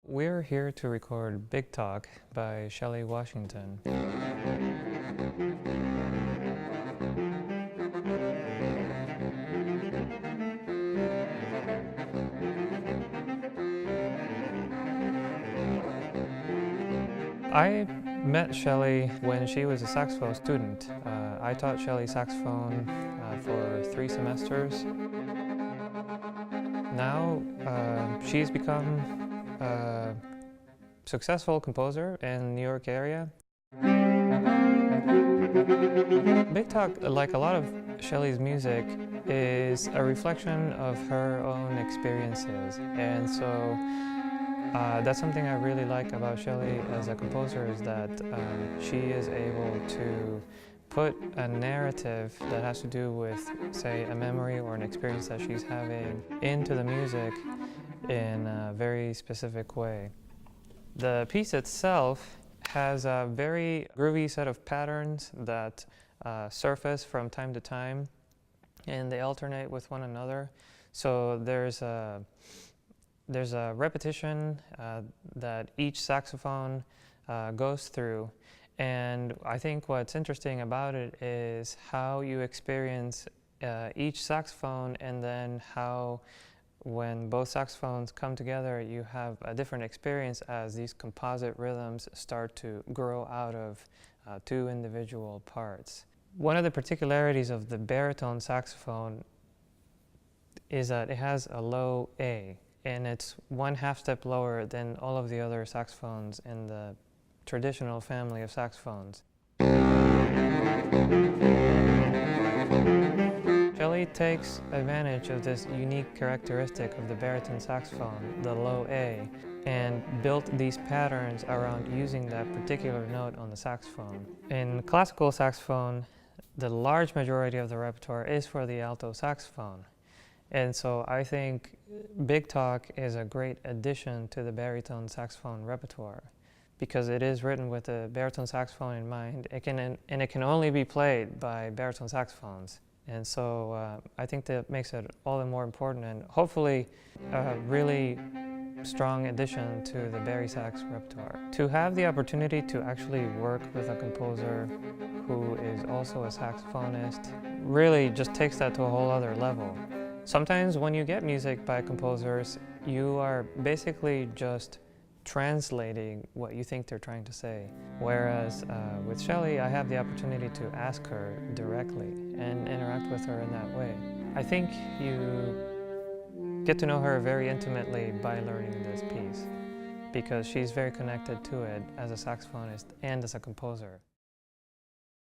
We're here to record Big Talk by Shelley Washington. I met Shelley when she was a saxophone student. I taught Shelley saxophone for 3 semesters. Now she's become a successful composer in the New York area. Big Talk, like a lot of Shelley's music, is a reflection of her own experiences, and so that's something I really like about Shelley as a composer, is that she is able to put a narrative that has to do with, say, a memory or an experience that she's having into the music in a very specific way. The piece itself has a very groovy set of patterns that surface from time to time, and they alternate with one another. So there's a repetition that each saxophone goes through, and I think what's interesting about it is how you experience each saxophone, and then how when both saxophones come together you have a different experience as these composite rhythms start to grow out of 2 individual parts. One of the particularities of the baritone saxophone is that it has a low A, and it's 1/2 step lower than all of the other saxophones in the traditional family of saxophones. Shelley takes advantage of this unique characteristic of the baritone saxophone, the low A, and built these patterns around using that particular note on the saxophone. In classical saxophone, the large majority of the repertoire is for the alto saxophone. And so I think Big Talk is a great addition to the baritone saxophone repertoire, because it is written with the baritone saxophone in mind. It can only be played by baritone saxophones. And so I think that makes it all the more important, and hopefully a really strong addition to the bari sax repertoire. To have the opportunity to actually work with a composer who is also a saxophonist really just takes that to a whole other level. Sometimes when you get music by composers, you are basically just translating what you think they're trying to say. Whereas with Shelley, I have the opportunity to ask her directly and interact with her in that way. I think you get to know her very intimately by learning this piece, because she's very connected to it as a saxophonist and as a composer.